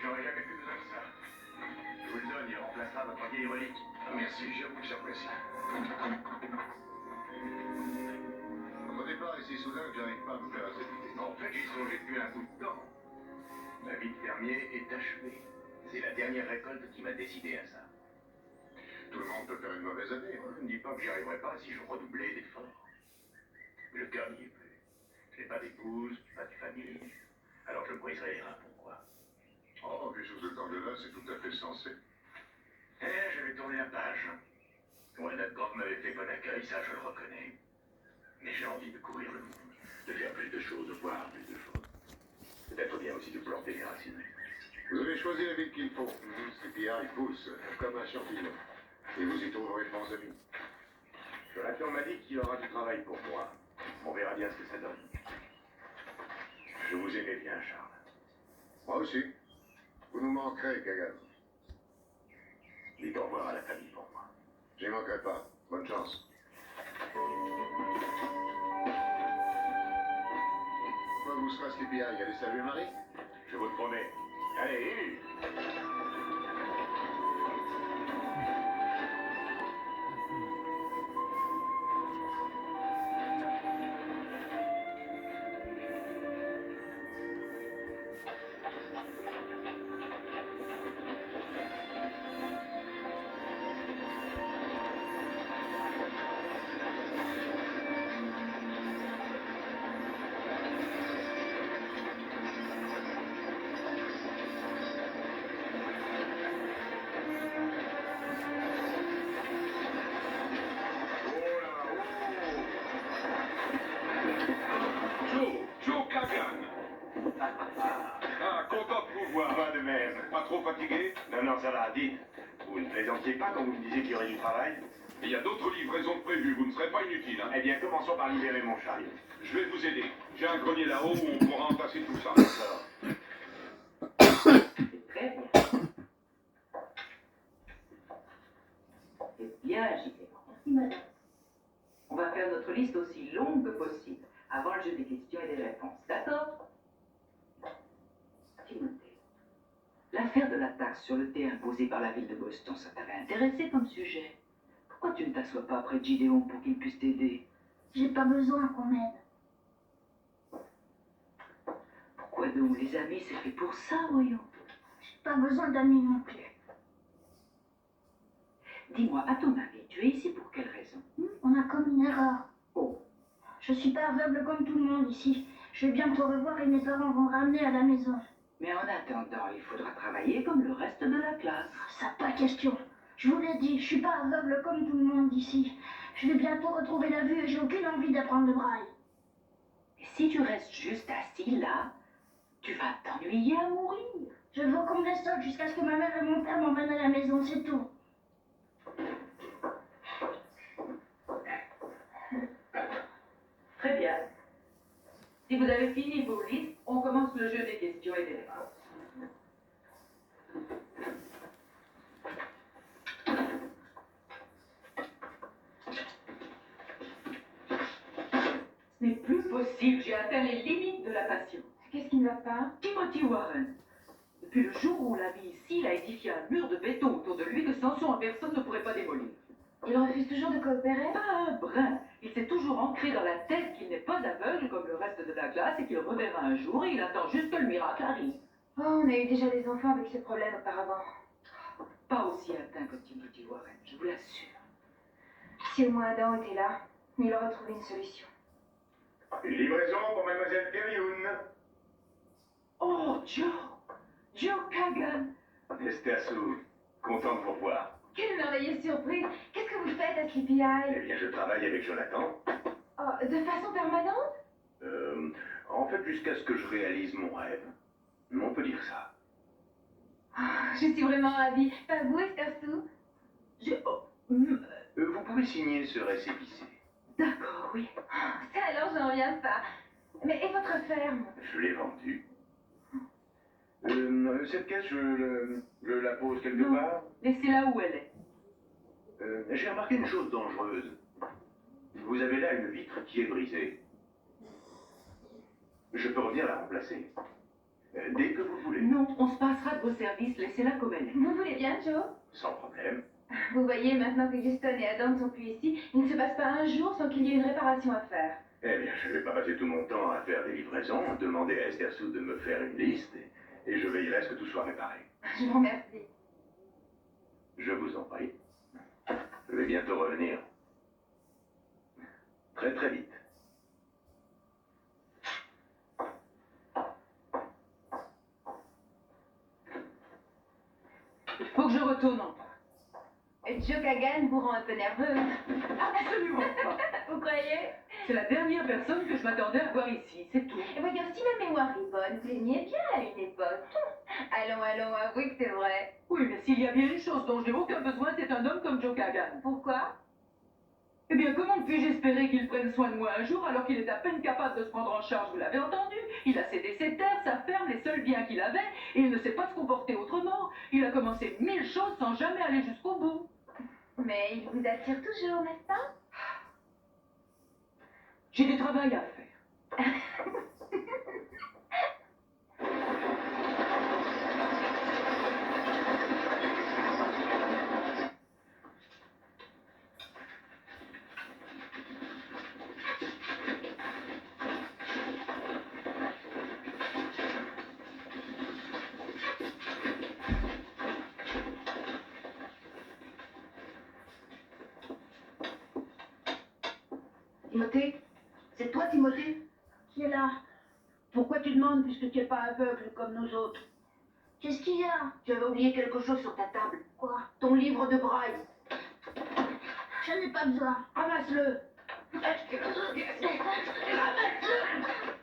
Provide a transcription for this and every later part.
J'aurais jamais plus besoin de ça. Je vous le donne, il remplacera votre vieille relique. Merci, j'avoue que j'apprécie. Au départ, ici soudain que j'arrive pas à me faire à cette idée. En fait, j'y songeais depuis un bout de temps. Ma vie de fermier est achevée. C'est la dernière récolte qui m'a décidé à ça. Tout le monde peut faire une mauvaise année. Je ne dis pas que j'y arriverais pas si je redoublais d'efforts. Mais le cœur n'y est plus. Je n'ai pas d'épouse, pas de famille. Alors je me briserai les reins, pourquoi? Oh, vu sous cet angle-là, c'est tout à fait sensé. Je vais tourner la page. Ouais, notre grand m'avait fait bon accueil, ça je le reconnais. Mais j'ai envie de courir le monde, de faire plus de choses, de voir plus de choses. Peut-être bien aussi de planter les racines. Vous avez choisi la ville qu'il faut. CPI pousse comme un champignon. Et vous y trouverez de bons amis. Jonathan m'a dit qu'il aura du travail pour moi. On verra bien ce que ça donne. Je vous aimais bien, Charles. Moi aussi. Vous nous manquerez, Kagan. Dites au revoir à la famille pour moi. J'y manquerai pas. Bonne chance. Quoi vous sera CPI? Allez saluer Marie? Je vous le promets. Allez, Joe Kagan. Ah, content de vous voir. pas de même. Pas trop fatigué? Non, ça va, dites. Vous ne plaisantez pas quand vous me disiez qu'il y aurait du travail? Il y a d'autres livraisons prévues, vous ne serez pas inutile. Hein. Eh bien, commençons par libérer mon chariot. Je vais vous aider. J'ai un grenier là-haut où on pourra entasser tout ça. Très bien. C'est bien agité. Merci, madame. On va faire notre liste aussi longue que possible, avant le jeu des questions et des réponses. D'accord? Timothée, l'affaire de la taxe sur le thé imposée par la ville de Boston, ça t'avait intéressé comme sujet. Pourquoi tu ne t'assois pas près de Gideon pour qu'il puisse t'aider? J'ai pas besoin qu'on m'aide. Pourquoi donc, les amis, c'est fait pour ça, voyons. J'ai pas besoin d'amis non plus. Dis-moi, à ton avis, tu es ici pour quelle raison? On a commis une erreur. Oh, Je suis pas aveugle comme tout le monde ici. Je vais bientôt revoir et mes parents vont me ramener à la maison. mais en attendant, il faudra travailler comme le reste de la classe. Ça, pas question. Je vous l'ai dit, je suis pas aveugle comme tout le monde ici. Je vais bientôt retrouver la vue et j'ai aucune envie d'apprendre le braille. Et si tu restes juste assis là, tu vas t'ennuyer à mourir. Je veux qu'on me laisse seule jusqu'à ce que ma mère et mon père m'emmènent à la maison, c'est tout. Très bien. Si vous avez fini vos listes, on commence le jeu des questions et des réponses. Ce n'est plus possible, j'ai atteint les limites de la passion. Qu'est-ce qui ne va pas? Timothy Warren. Depuis le jour où on l'a mis ici, il a édifié un mur de béton autour de lui que sans son personne ne pourrait pas démolir. Il refuse toujours de coopérer? Pas un brin. Il s'est toujours ancré dans la tête qu'il n'est pas aveugle comme le reste de la classe et qu'il reverra un jour et il attend juste que le miracle arrive. Oh, on a eu déjà des enfants avec ces problèmes auparavant. Pas aussi atteint que Timothy Warren, je vous l'assure. Si au moins Adam était là, il aurait trouvé une solution. Une livraison pour mademoiselle Terioun. Oh, Joe! Joe Kagan! Esther Sue, content de vous revoir. Quelle merveilleuse surprise! Qu'est-ce que vous faites à Sleepy Eh Eye? bien, je travaille avec Jonathan. Oh, de façon permanente? En fait, jusqu'à ce que je réalise mon rêve. On peut dire ça. Je suis vraiment ravie. Pas vous, Esther Sue? Vous pouvez signer ce récépissé. D'accord, oui. Ça alors, j'en reviens pas. Mais et votre ferme? Je l'ai vendue. Cette caisse, je la pose quelque Non. part. Laissez-la où elle est. J'ai remarqué une chose dangereuse. Vous avez là une vitre qui est brisée. Je peux revenir la remplacer. Dès que vous voulez. Non, on se passera de vos services, laissez-la comme elle est. Vous voulez bien, Joe? Sans problème. Vous voyez, maintenant que Houston et Adam ne sont plus ici, il ne se passe pas un jour sans qu'il y ait une réparation à faire. Eh bien, je ne vais pas passer tout mon temps à faire des livraisons, demander à Esther Sue de me faire une liste, et je veillerai à ce que tout soit réparé. Je vous remercie. Je vous en prie. Je vais bientôt revenir. Très très vite. Il faut que je retourne en bas. Et Joe Kagan vous rend un peu nerveuse. Absolument pas. Vous croyez? C'est la dernière personne que je m'attendais à voir ici, c'est tout. Et voyons, si ma mémoire est bonne, vous l'aimiez bien à une époque. Allons, avouez que c'est vrai. Oui, mais s'il y a bien une chose dont je n'ai aucun besoin, c'est un homme comme Joe Kagan. Pourquoi? Eh bien, comment puis-je espérer qu'il prenne soin de moi un jour alors qu'il est à peine capable de se prendre en charge? Vous l'avez entendu? Il a cédé ses terres, sa ferme, les seuls biens qu'il avait, et il ne sait pas se comporter autrement. Il a commencé 1000 choses sans jamais aller jusqu'au bout. Mais il vous attire toujours, n'est-ce pas? J'ai du travail à faire. Timothée? C'est toi, Timothée? Qui est là? Pourquoi tu demandes puisque tu n'es pas aveugle comme nous autres? Qu'est-ce qu'il y a? Tu avais oublié quelque chose sur ta table. Quoi? Ton livre de braille. J'en ai pas besoin. Ramasse-le.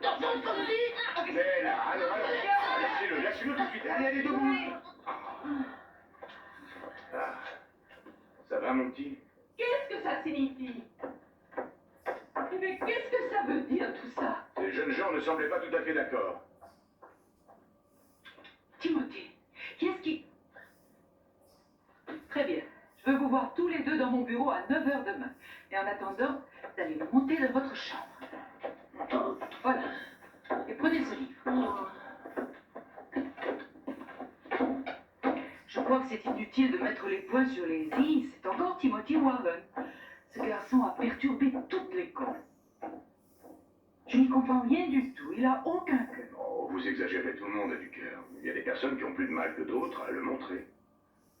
T'entends comme dit? Mais là, alors, laissez-le tout de suite. Allez, debout. Ah. Ça va, mon petit? Qu'est-ce que ça signifie? Mais qu'est-ce que ça veut dire tout ça? Les jeunes gens ne semblaient pas tout à fait d'accord. Timothée, qu'est-ce qui... Très bien. Je veux vous voir tous les deux dans mon bureau à 9 h demain. Et en attendant, vous allez monter dans votre chambre. Voilà. Et prenez ce livre. Je crois que c'est inutile de mettre les points sur les i. C'est encore Timothy Warren. Ce garçon a perturbé toute l'école. Je n'y comprends rien du tout. Il a aucun cœur. Oh, vous exagérez, tout le monde a du cœur. Il y a des personnes qui ont plus de mal que d'autres à le montrer.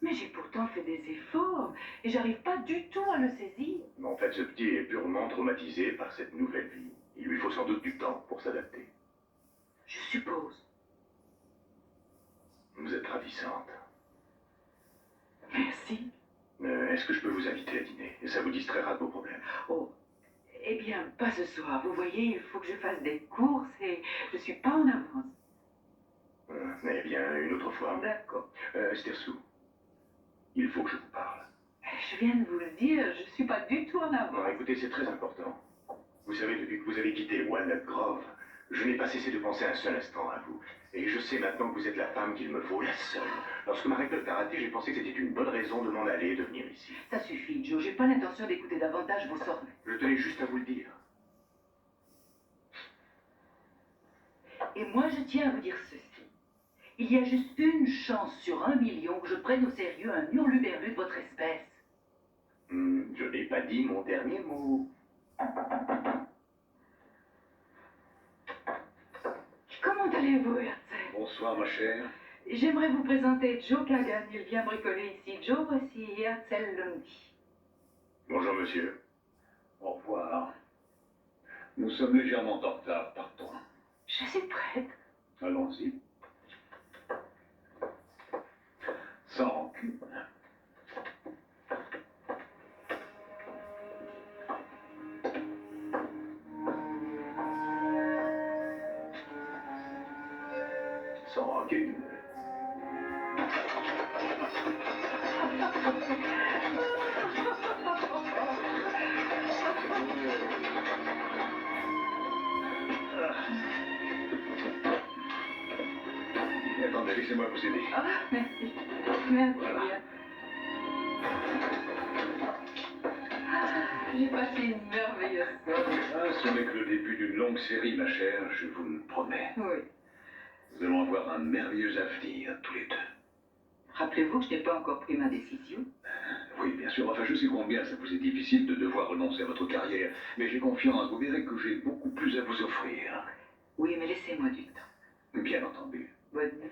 Mais j'ai pourtant fait des efforts et j'arrive pas du tout à le saisir. Mais en fait, ce petit est purement traumatisé par cette nouvelle vie. Il lui faut sans doute du temps pour s'adapter. Je suppose. Vous êtes ravissante. Merci. Est-ce que je peux vous inviter à dîner? Et ça vous distraira de vos problèmes. Oh, eh bien, pas ce soir. Vous voyez, il faut que je fasse des courses et je suis pas en avance. Eh bien, une autre fois. D'accord. Esther Sue, il faut que je vous parle. Je viens de vous le dire, je suis pas du tout en Non, avance. écoutez, c'est très important. Vous savez, depuis que vous avez quitté Walnut Grove, je n'ai pas cessé de penser un seul instant à vous. Et je sais maintenant que vous êtes la femme qu'il me faut, la seule. Lorsque ma récolte a raté, j'ai pensé que c'était une bonne raison de m'en aller et de venir ici. Ça suffit, Joe. J'ai pas l'intention d'écouter davantage vos sornettes. Je tenais juste à vous le dire. Et moi, je tiens à vous dire ceci. Il y a juste une chance sur 1 million que je prenne au sérieux un hurluberlu de votre espèce. Je n'ai pas dit mon dernier mot. Comment allez-vous, Herzl? Bonsoir, ma chère. J'aimerais vous présenter Joe Kagan. Il vient bricoler ici. Joe, voici Herzl Lundy. Bonjour, monsieur. Au revoir. Nous sommes légèrement en retard, partons. Je suis prête. Allons-y. Sans rancune. Sans rancune. Attendez, laissez-moi vous aider. Ah, merci. Merci Voilà. bien. J'ai passé une merveilleuse soirée. Ah, ce n'est que le début d'une longue série, ma chère, je vous le promets. Oui. Nous allons avoir un merveilleux avenir, tous les deux. Rappelez-vous que je n'ai pas encore pris ma décision. Oui, bien sûr. Enfin, je sais combien ça vous est difficile de devoir renoncer à votre carrière. Mais j'ai confiance. Vous verrez que j'ai beaucoup plus à vous offrir. Oui, mais laissez-moi du temps. Bien entendu. Bonne nuit.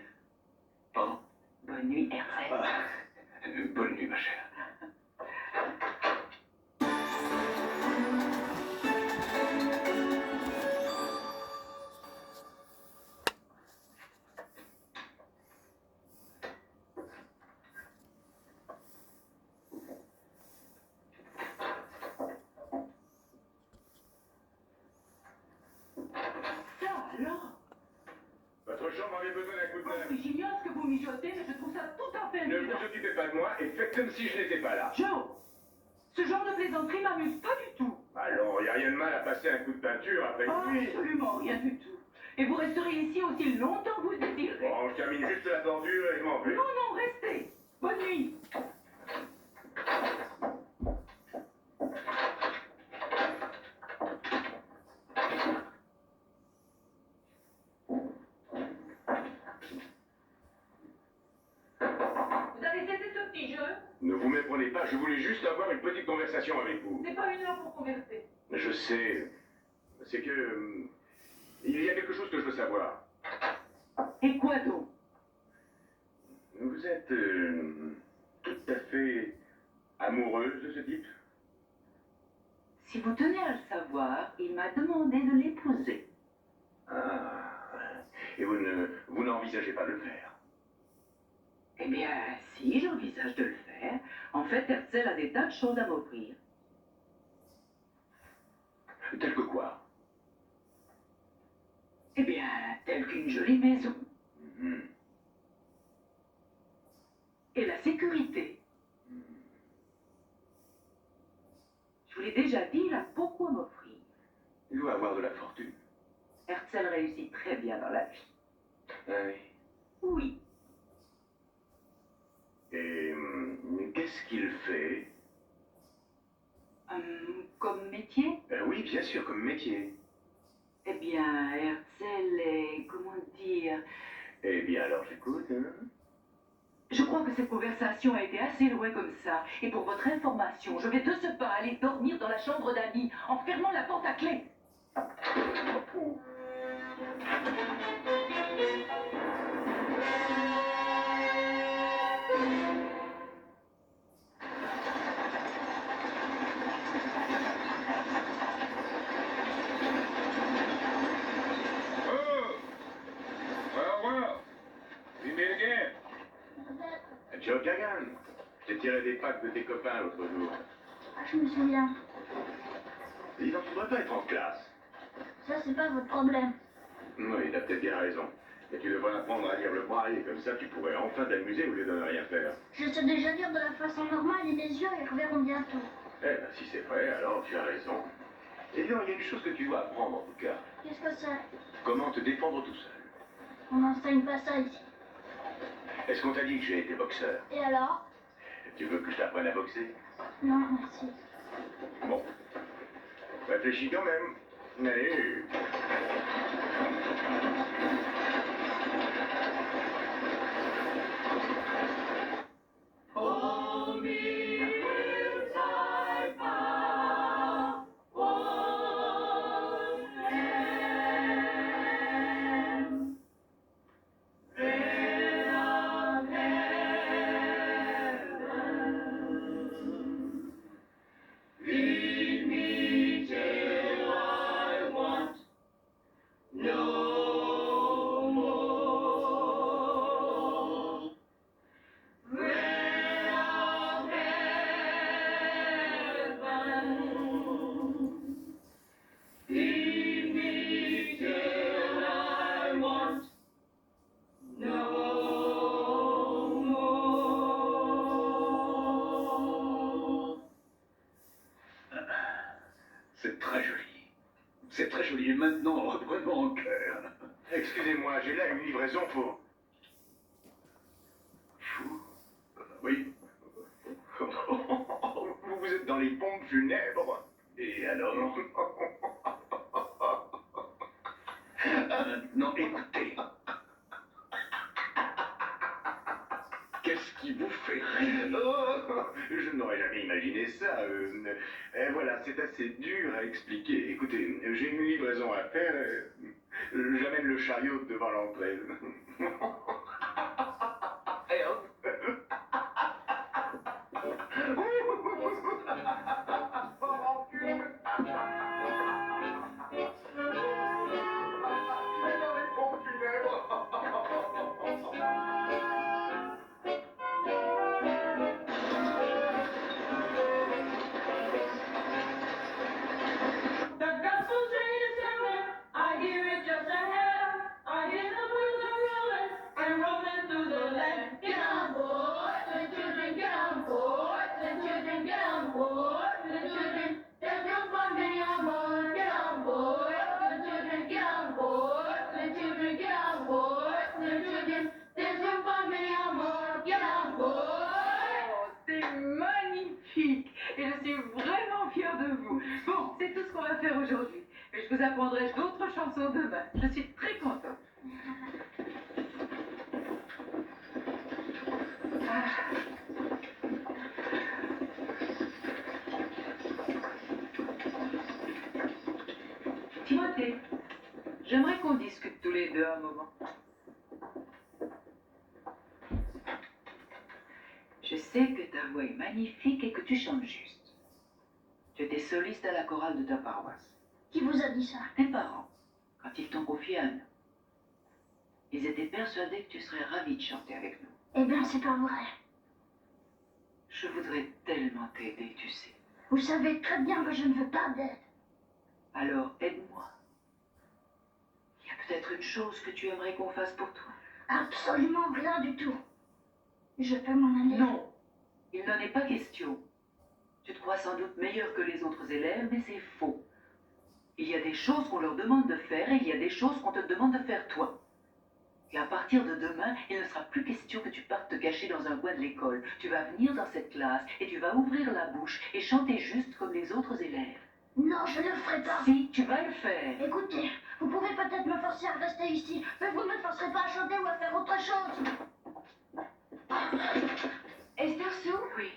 Pardon? Bonne nuit, Herzl. Bonne nuit, ma chère. Ça alors? Votre chambre avait besoin d'un coup de Oh, main. j'ignore ce que vous mijotez, mais je trouve ça tout à fait Ne amusant. vous occupez pas de moi et faites comme si je n'étais pas là. Joe, ce genre de plaisanterie m'amuse pas du tout. Alors, il n'y a rien de mal à passer un coup de peinture après une nuit. Absolument rien du tout. Et vous resterez ici aussi longtemps que vous le désirerez. Bon, je termine juste la bordure et je m'en vais. Non, non, restez. Bonne nuit. Vous avez cessé ce petit jeu? Ne vous méprenez pas, je voulais juste avoir une petite conversation avec vous. C'est pas une heure pour converser. Je sais. C'est que... il y a quelque chose que je veux savoir. Et quoi donc? Vous êtes tout à fait amoureuse de ce type? Si vous tenez à le savoir, il m'a demandé de l'épouser. Ah. Et vous n'envisagez pas de le faire? Eh bien, si, j'envisage de le faire. En fait, Herzl a des tas de choses à m'offrir. Tel que quoi? Eh bien, telle qu'une jolie maison. Mhm. Et la sécurité. Je vous l'ai déjà dit, il a beaucoup à m'offrir. Il doit avoir de la fortune. Herzl réussit très bien dans la vie. Ah oui. Oui. Et qu'est-ce qu'il fait? Comme métier? Oui, bien sûr, comme métier. Eh bien, Herzl est... comment dire... Eh bien, alors j'écoute, hein? Je crois que cette conversation a été assez loin comme ça. Et pour votre information, je vais de ce pas aller dormir dans la chambre d'Annie en fermant la porte à clé. Oh! Well, well. We meet again. Joe Kagan. J'ai tiré des pattes de tes copains l'autre jour. Ah, je me souviens. Dis donc, tu devrais pas être en classe. Ça, c'est pas votre problème. Oui, t'as peut-être bien raison. Et tu devrais apprendre à lire le braille, comme ça tu pourrais enfin t'amuser au lieu de ne rien faire. Je sais déjà lire de la façon normale et les yeux, ils reverront bientôt. Eh ben, si c'est vrai, alors tu as raison. Et dis donc, il y a une chose que tu dois apprendre en tout cas. Qu'est-ce que c'est? Comment te défendre tout seul. On n'enseigne pas ça ici. Est-ce qu'on t'a dit que j'ai été boxeur? Et alors? Tu veux que je t'apprenne à boxer? Non, merci. Bon. Réfléchis quand même. Allez. C'est très joli. C'est très joli. Et maintenant, reprenons en cœur. Excusez-moi, j'ai là une livraison pour... Fou? Oui. Vous êtes dans les pompes funèbres. Et alors? Maintenant, écoutez. Oh, je n'aurais jamais imaginé ça. Et voilà, c'est assez dur à expliquer. Écoutez, j'ai une livraison à faire. J'amène le chariot devant l'entrée. C'est magnifique et je suis vraiment fière de vous. Bon, c'est tout ce qu'on va faire aujourd'hui. Mais je vous apprendrai d'autres chansons demain. Je suis très contente. Timothée, j'aimerais qu'on discute tous les deux un moment. Je sais que ta voix est magnifique et que tu chantes juste. Tu étais soliste à la chorale de ta paroisse. Qui vous a dit ça? Tes parents, quand ils t'ont confié à nous, ils étaient persuadés que tu serais ravie de chanter avec nous. Eh bien, c'est pas vrai. Je voudrais tellement t'aider, tu sais. Vous savez très bien que je ne veux pas d'aide. Alors aide-moi. Il y a peut-être une chose que tu aimerais qu'on fasse pour toi. Absolument rien du tout. Je peux m'en aller. Non, il n'en est pas question. Tu te crois sans doute meilleur que les autres élèves, mais c'est faux. Il y a des choses qu'on leur demande de faire et il y a des choses qu'on te demande de faire toi. Et à partir de demain, il ne sera plus question que tu partes te cacher dans un coin de l'école. Tu vas venir dans cette classe et tu vas ouvrir la bouche et chanter juste comme les autres élèves. Non, je ne le ferai pas. Si, tu vas le faire. Écoutez, vous pouvez peut-être me forcer à rester ici, mais vous ne me forcerez pas à chanter ou à faire autre chose. Esther Sue? Oui.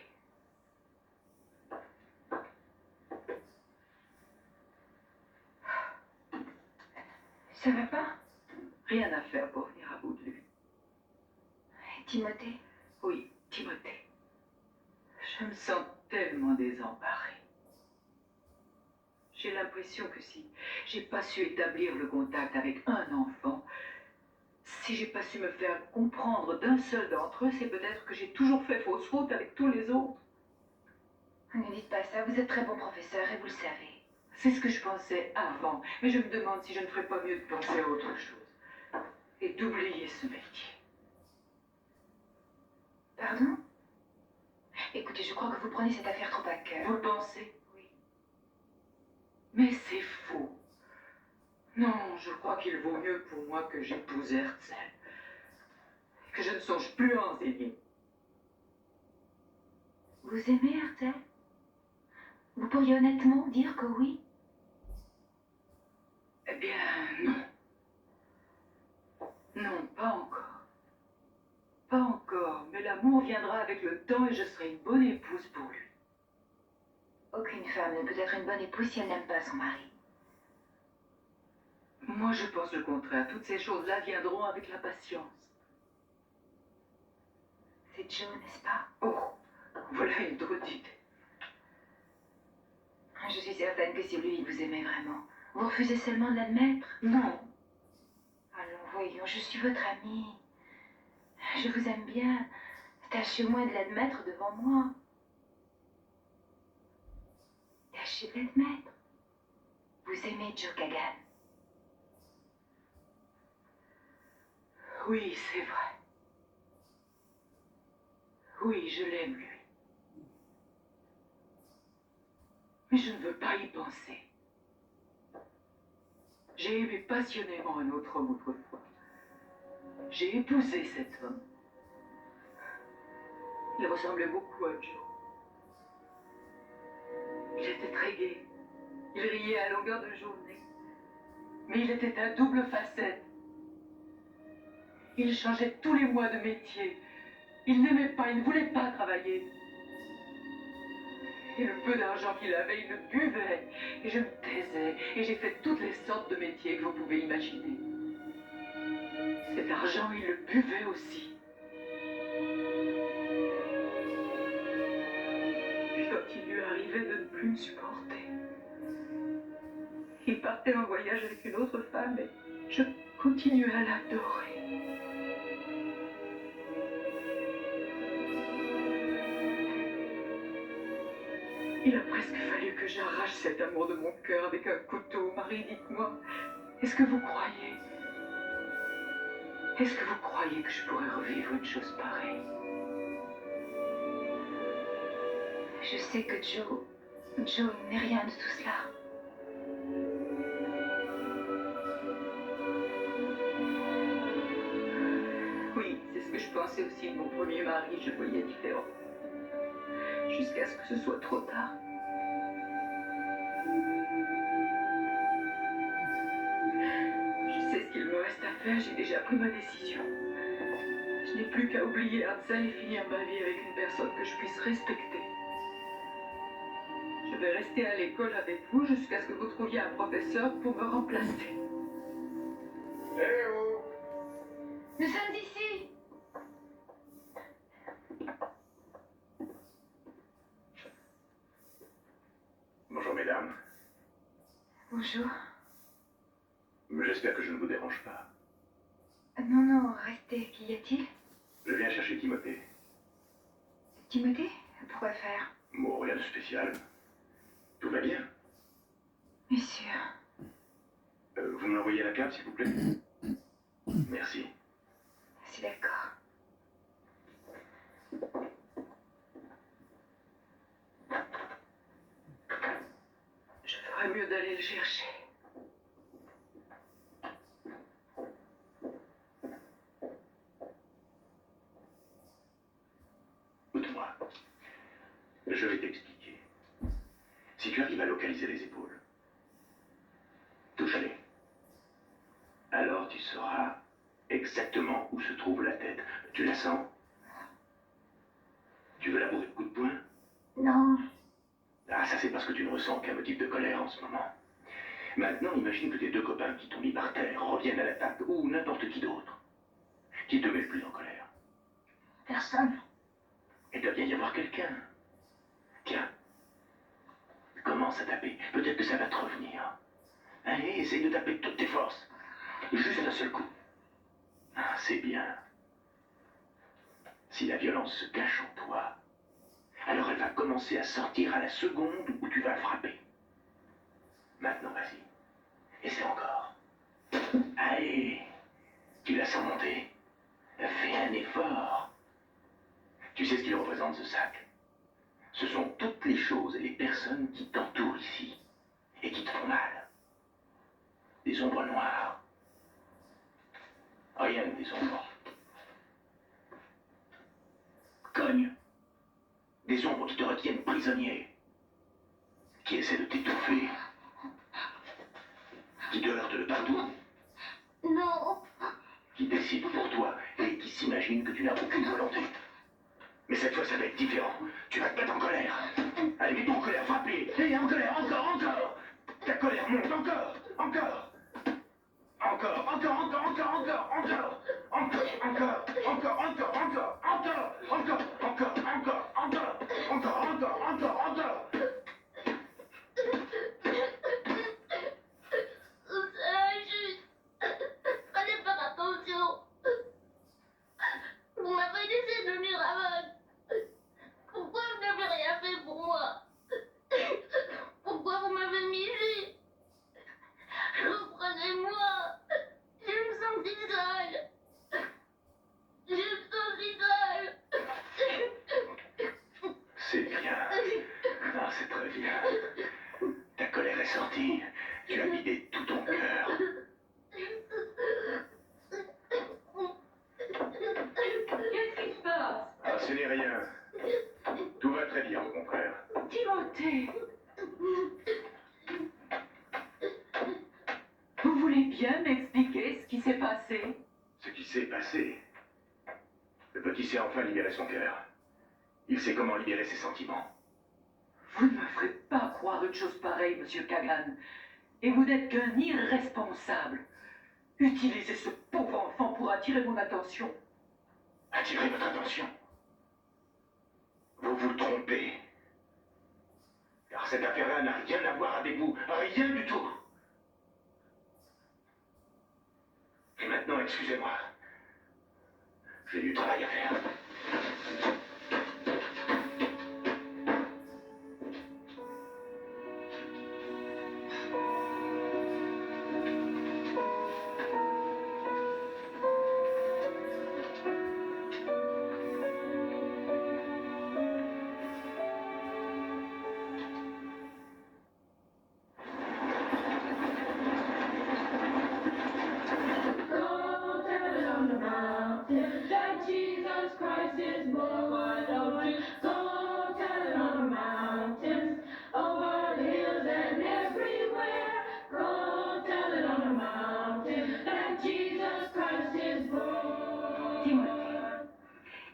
Ça va pas? Rien à faire pour venir à bout de lui. Timothée? Oui, Timothée. Je me sens tellement désemparée. J'ai l'impression que si j'ai pas su établir le contact avec un enfant, si j'ai pas su me faire comprendre d'un seul d'entre eux, c'est peut-être que j'ai toujours fait fausse route avec tous les autres. Ne dites pas ça, vous êtes très bon professeur et vous le savez. C'est ce que je pensais avant, mais je me demande si je ne ferais pas mieux de penser à autre chose et d'oublier ce métier. Pardon? Écoutez, je crois que vous prenez cette affaire trop à cœur. Vous le pensez? Oui. Mais c'est faux. Non, je crois qu'il vaut mieux pour moi que j'épouse Herzl, que je ne songe plus à enseigner. Vous aimez Herzl? Vous pourriez honnêtement dire que oui? Eh bien, non. Non, pas encore. Pas encore, mais l'amour viendra avec le temps et je serai une bonne épouse pour lui. Aucune femme ne peut être une bonne épouse si elle n'aime pas son mari. Moi, je pense le contraire. Toutes ces choses-là viendront avec la patience. C'est Joe, n'est-ce pas? Oh, voilà une drôle d'idée. Je suis certaine que si lui vous aimait vraiment, vous refusez seulement de l'admettre. Non. Allons, voyons, je suis votre amie. Je vous aime bien. Tâchez au moins de l'admettre devant moi. Tâchez de l'admettre. Vous aimez Joe Kagan. Oui, c'est vrai. Oui, je l'aime, lui. Mais je ne veux pas y penser. J'ai aimé passionnément un autre homme autrefois. J'ai épousé cet homme. Il ressemblait beaucoup à Joe. Il était très gai. Il riait à longueur de journée. Mais il était à double facette. Il changeait tous les mois de métier. Il n'aimait pas, il ne voulait pas travailler. Et le peu d'argent qu'il avait, il le buvait. Et je me taisais. Et j'ai fait toutes les sortes de métiers que vous pouvez imaginer. Cet argent, il le buvait aussi. Puis quand il lui arrivait de ne plus me supporter, il partait en voyage avec une autre femme et je continuais à l'adorer. Il a presque fallu que j'arrache cet amour de mon cœur avec un couteau. Marie, dites-moi, est-ce que vous croyez que je pourrais revivre une chose pareille? Je sais que Joe n'est rien de tout cela. Oui, c'est ce que je pensais aussi de mon premier mari. Je voyais différent. Jusqu'à ce que ce soit trop tard. Je sais ce qu'il me reste à faire, j'ai déjà pris ma décision. Je n'ai plus qu'à oublier Hansel et finir ma vie avec une personne que je puisse respecter. Je vais rester à l'école avec vous jusqu'à ce que vous trouviez un professeur pour me remplacer. Eh oh! Nous sommes ici. Bonjour mesdames. Bonjour. J'espère que je ne vous dérange pas. Non, non, restez. Qu'y a-t-il? Je viens chercher Timothée. Timothée? Pourquoi faire? Bon, rien de spécial. Tout va bien. Bien sûr. Vous me l'envoyez à la cave, s'il vous plaît? Merci. C'est d'accord. Je ferais mieux d'aller le chercher. Écoute-moi. Je vais t'expliquer. Si tu arrives à localiser les épaules, touche-les. Alors tu sauras exactement où se trouve la tête. Tu la sens? Tu veux la bourrer de coups de poing? Non, Ah, ça c'est parce que tu ne ressens aucun motif de colère en ce moment. Maintenant, imagine que tes deux copains qui t'ont mis par terre reviennent à l'attaque, ou n'importe qui d'autre. Qui te met le plus en colère? personne. Il doit bien y avoir quelqu'un. Tiens, commence à taper. Peut-être que ça va te revenir. Allez, essaye de taper de toutes tes forces. Juste d'un seul coup. Ah, c'est bien. Si la violence se cache en toi, alors elle va commencer à sortir à la seconde où tu vas frapper. Maintenant, vas-y. Essaie encore. Allez, tu la sens monter. Fais un effort. Tu sais ce qu'il représente, ce sac? Ce sont toutes les choses et les personnes qui t'entourent ici et qui te font mal. Des ombres noires. Rien que des ombres. Cogne. Des ombres qui te retiennent prisonnier. Qui essaient de t'étouffer. Qui te heurtent de partout. Non, Qui décident pour toi et qui s'imaginent que tu n'as aucune volonté. Mais cette fois, ça va être différent. Tu vas te mettre en colère. Allez, mets-toi en colère, frappez. Et en colère, encore. Ta colère monte, encore. Encore, encore, encore, encore, encore, encore, encore, encore, encore, encore, encore, encore, encore, encore, encore, encore. c'est injuste. Fallait faire attention. Vous m'avez laissé devenir aveugle. Pourquoi vous n'avez rien fait pour moi? Pourquoi vous m'avez mis ici? Reprenez-moi. Je me sens si seule. Je me sens si seule. C'est bien. Ah, c'est très bien. Ta colère est sortie. Tu as vidé tout ton cœur. Qu'est-ce qui se passe? Ah, ce n'est rien. Tout va très bien, mon frère. Timothée! Vous voulez bien m'expliquer ce qui s'est passé? Ce qui s'est passé. Le petit s'est enfin libéré son cœur. Il sait comment libérer ses sentiments. Vous ne me ferez pas croire une chose pareille, monsieur Kagan. Et vous n'êtes qu'un irresponsable. Utilisez ce pauvre enfant pour attirer mon attention. Attirez votre attention. Vous vous trompez. Car cette affaire-là n'a rien à voir avec vous. Rien du tout. Et maintenant, excusez-moi. J'ai du travail à faire.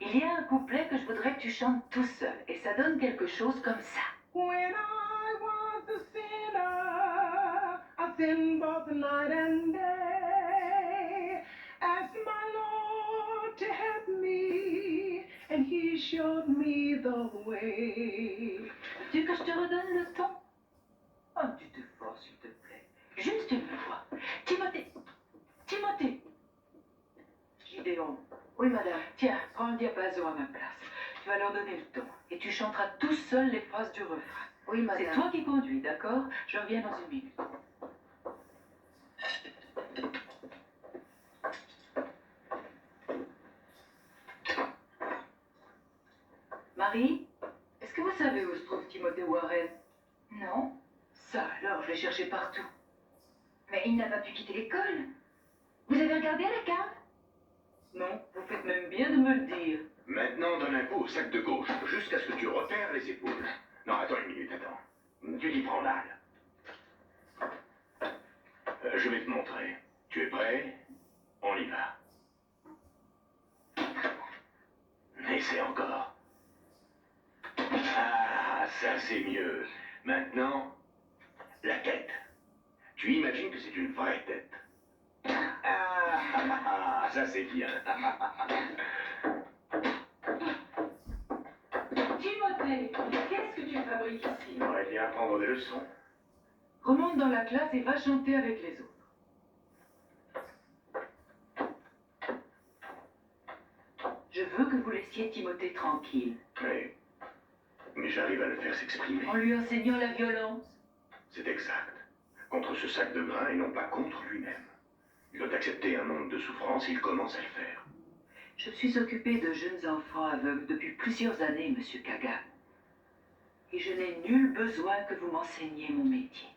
Il y a un couplet que je voudrais que tu chantes tout seul, et ça donne quelque chose comme ça. When I was a sinner, I sinned both night and day. Asked my Lord to help me, and He showed me the way. Veux-tu que je te redonne le ton? Un petit effort, s'il te plaît. Juste une fois. Timothée! Timothée! Gideon. Oui, madame. Tiens, prends le diapason à ma place. Tu vas leur donner le ton. Et tu chanteras tout seul les phrases du refrain. Oui, madame. C'est toi qui conduis, d'accord? Je reviens dans une minute. Marie, est-ce que vous savez où se trouve Timothée Warren? Non. Ça alors, je l'ai cherché partout. Mais il n'a pas pu quitter l'école. Vous avez regardé à la cave? Non, vous faites même bien de me le dire. Maintenant, donne un coup au sac de gauche, jusqu'à ce que tu repères les épaules. Non, attends une minute, attends. Tu t'y prends mal. Je vais te montrer. Tu es prêt? On y va. Essaie encore. Ah, ça c'est mieux. Maintenant, la tête. Tu imagines que c'est une vraie tête. Ah, ça c'est bien. Timothée, qu'est-ce que tu fabriques ici? Il aurait bien apprendre des leçons. Remonte dans la classe et va chanter avec les autres. Je veux que vous laissiez Timothée tranquille. Mais j'arrive à le faire s'exprimer. En lui enseignant la violence. C'est exact. Contre ce sac de grains et non pas contre lui-même. Il doit accepter un monde de souffrance et il commence à le faire. Je suis occupée de jeunes enfants aveugles depuis plusieurs années, monsieur Kagan. Et je n'ai nul besoin que vous m'enseigniez mon métier.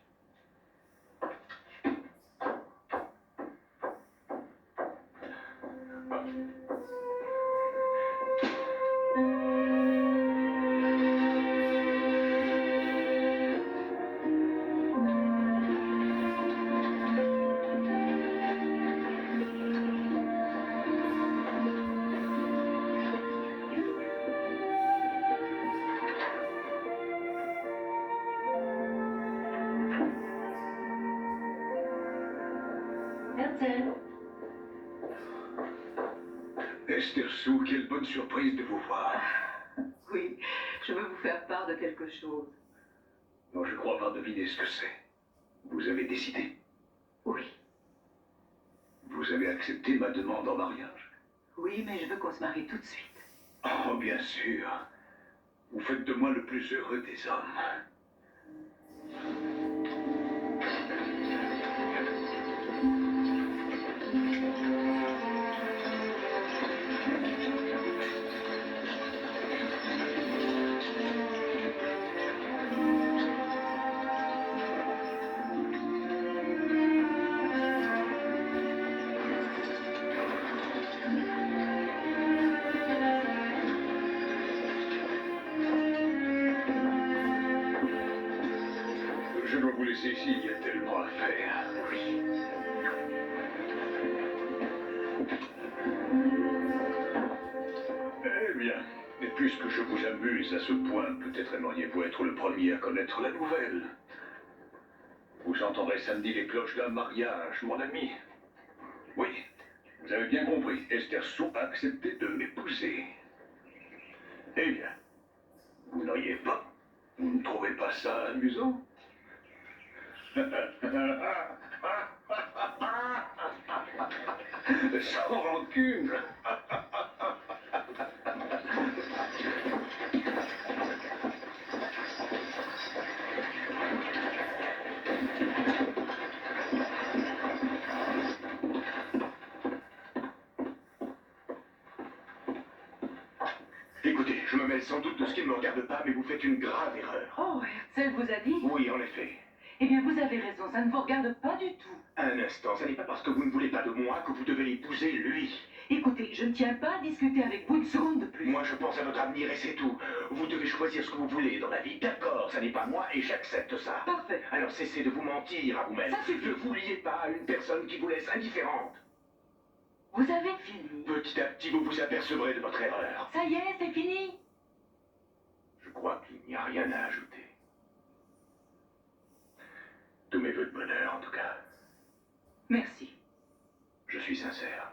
Herzl. Esther Sue, quelle bonne surprise de vous voir. Oui, je veux vous faire part de quelque chose. Non, je crois pas deviner ce que c'est. Vous avez décidé. Oui. Vous avez accepté ma demande en mariage. Oui, mais je veux qu'on se marie tout de suite. Oh, bien sûr. Vous faites de moi le plus heureux des hommes. Je dois vous laisser ici, il y a tellement à faire. Oui. Mais puisque je vous amuse à ce point, peut-être aimeriez-vous être le premier à connaître la nouvelle. Vous entendrez samedi les cloches d'un mariage, mon ami. Oui, vous avez bien compris, Esther Sou a accepté de m'épouser. Eh bien, vous n'auriez pas? Vous ne trouvez pas ça amusant? Sans rancune. Écoutez, je me mêle sans doute de ce qui ne me regarde pas, mais vous faites une grave erreur. Oh, Herzl vous a dit? Oui, en effet. Eh bien, vous avez raison, ça ne vous regarde pas du tout. Un instant, ce n'est pas parce que vous ne voulez pas de moi que vous devez épouser lui. Écoutez, je ne tiens pas à discuter avec vous une seconde de plus. Moi, je pense à votre avenir et c'est tout. Vous devez choisir ce que vous voulez dans la vie. D'accord, ça n'est pas moi et j'accepte ça. Parfait. Alors cessez de vous mentir à vous-même. Ça suffit. Ne vous liez pas à une personne qui vous laisse indifférente. Vous avez fini. Petit à petit, vous vous apercevrez de votre erreur. Ça y est, c'est fini. Je crois qu'il n'y a rien à ajouter. Tous mes vœux de bonheur, en tout cas. Merci. Je suis sincère.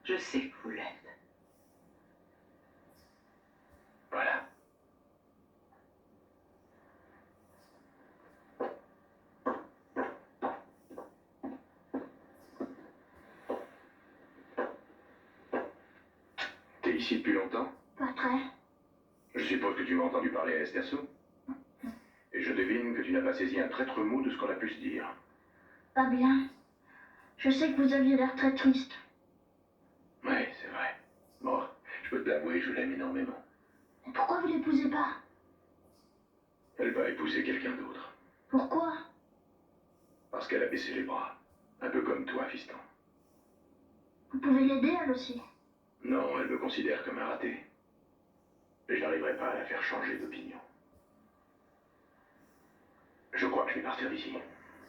Je sais que vous l'êtes. Voilà. T'es ici depuis longtemps? Pas très. Je suppose que tu m'as entendu parler à Esther Sou. Et je devine que tu n'as pas saisi un traître mot de ce qu'on a pu se dire. Pas bien. Je sais que vous aviez l'air très triste. Oui, c'est vrai. Bon, je peux te l'avouer, je l'aime énormément. Mais pourquoi vous l'épousez pas? Elle va épouser quelqu'un d'autre. Pourquoi? Parce qu'elle a baissé les bras. Un peu comme toi, fiston. Vous pouvez l'aider, elle aussi. Non, elle me considère comme un raté. Et je n'arriverai pas à la faire changer d'opinion. Je crois que je vais partir d'ici.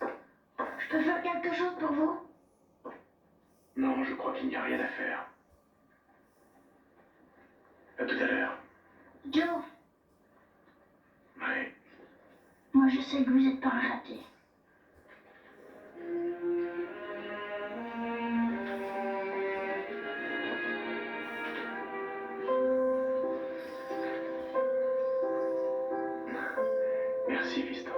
Je peux faire quelque chose pour vous? Non, je crois qu'il n'y a rien à faire. À tout à l'heure. Joe, Oui. moi je sais que vous êtes pas un raté. Merci, fiston.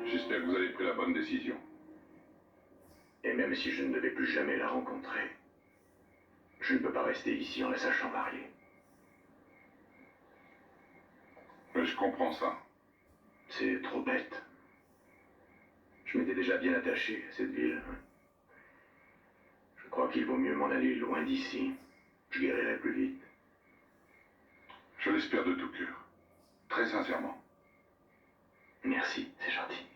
J'espère que vous avez pris la bonne décision. Et même si je ne devais plus jamais la rencontrer, je ne peux pas rester ici en la sachant mariée. Mais je comprends ça. C'est trop bête. Je m'étais déjà bien attaché à cette ville. Je crois qu'il vaut mieux m'en aller loin d'ici. Je guérirai plus vite. Je l'espère de tout cœur. Très sincèrement. Merci, c'est gentil.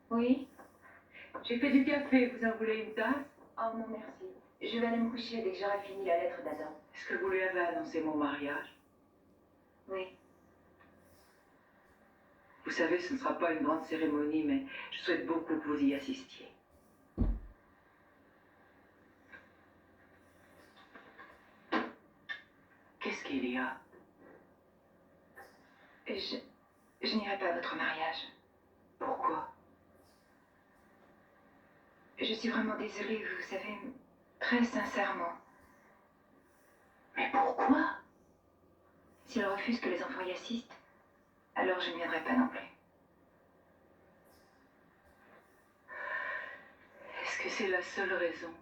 Oui? J'ai fait du café, vous en voulez une tasse? Oh non, merci. Je vais aller me coucher dès que j'aurai fini la lettre d'Adam. Est-ce que vous lui avez annoncé mon mariage? Oui. Vous savez, ce ne sera pas une grande cérémonie, mais je souhaite beaucoup que vous y assistiez. Qu'est-ce qu'il y a? Je n'irai pas à votre mariage. Pourquoi? Je suis vraiment désolée, vous savez, très sincèrement. Mais pourquoi? S'il refuse que les enfants y assistent, alors je ne viendrai pas non plus. Est-ce que c'est la seule raison?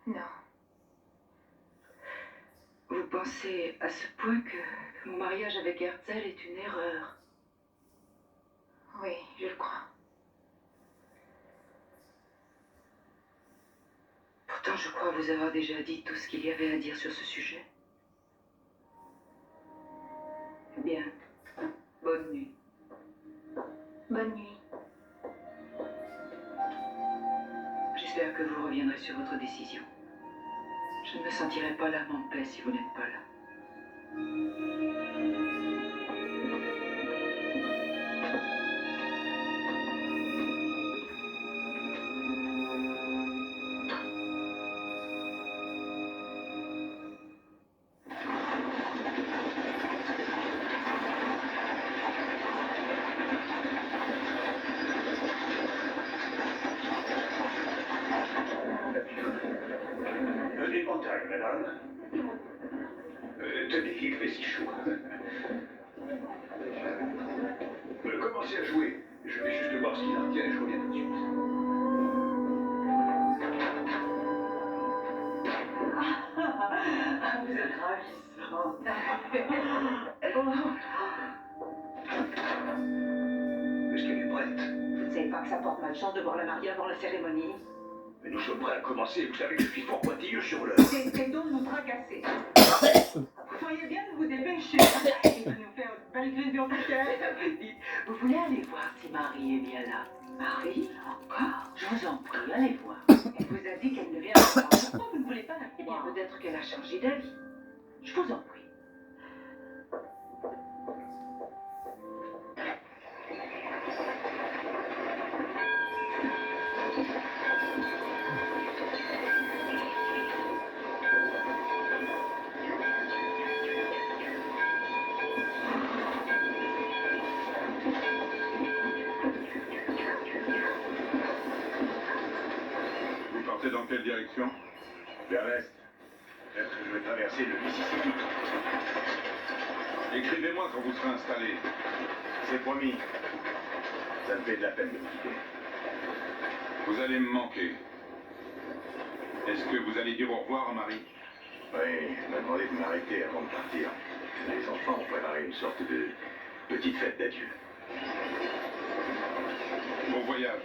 Non. Vous pensez à ce point que mon mariage avec Herzl est une erreur? Oui, je le crois. je crois vous avoir déjà dit tout ce qu'il y avait à dire sur ce sujet. Bien. Bonne nuit. Bonne nuit. J'espère que vous reviendrez sur votre décision. Je ne me sentirai pas l'âme en paix si vous n'êtes pas là. Le dépantage, madame. Tenez, il fait si chaud. Commencez à jouer. Je vais juste voir ce qu'il en tient et je reviens tout de suite. Vous êtes ravissant. Est-ce qu'elle est prête? Vous ne savez pas que ça porte malchance de voir la mariée avant la cérémonie? Mais nous sommes prêts à commencer. Vous savez que je suis fort pointilleux sur l'heure. Cessez donc de nous tracasser. Vous feriez bien de vous dépêcher et de nous faire une belle grille d'hôpital. Dites, vous voulez aller voir si Marie est bien là? Marie? Encore? Je vous en prie, allez voir. Elle vous a dit qu'elle ne viendra pas. Pourquoi vous ne voulez pas la voir? Eh bien, peut-être qu'elle a changé d'avis. Je vous en prie. Vous partez dans quelle direction? Vers l'est. Peut-être que je vais traverser le Mississippi. Écrivez-moi quand vous serez installé. C'est promis. Ça me fait de la peine de vous quitter. Vous allez me manquer. Est-ce que vous allez dire au revoir à Marie? Oui, elle m'a demandé de m'arrêter avant de partir. Les enfants ont préparé une sorte de petite fête d'adieu. Bon voyage.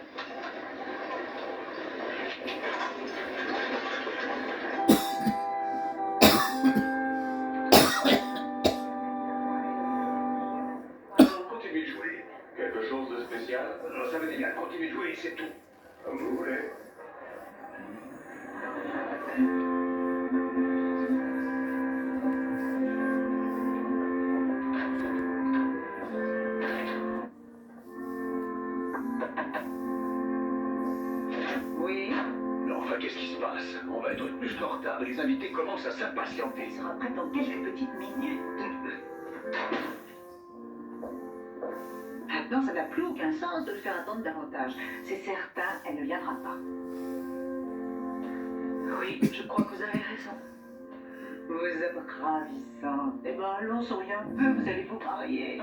Continuez de jouer. Quelque chose de spécial? Non, ça veut dire continuez de jouer et c'est tout. Comme vous voulez. Oui, Mais enfin, qu'est-ce qui se passe? On va être plus en retard et les invités commencent à s'impatienter. elle sera prête dans quelques petites minutes. Maintenant, ça n'a plus aucun sens de le faire attendre davantage. C'est certain, elle ne viendra pas. Oui, je crois que vous avez raison. Vous êtes ravissante. Eh ben, allons, souriez un peu, vous allez vous marier.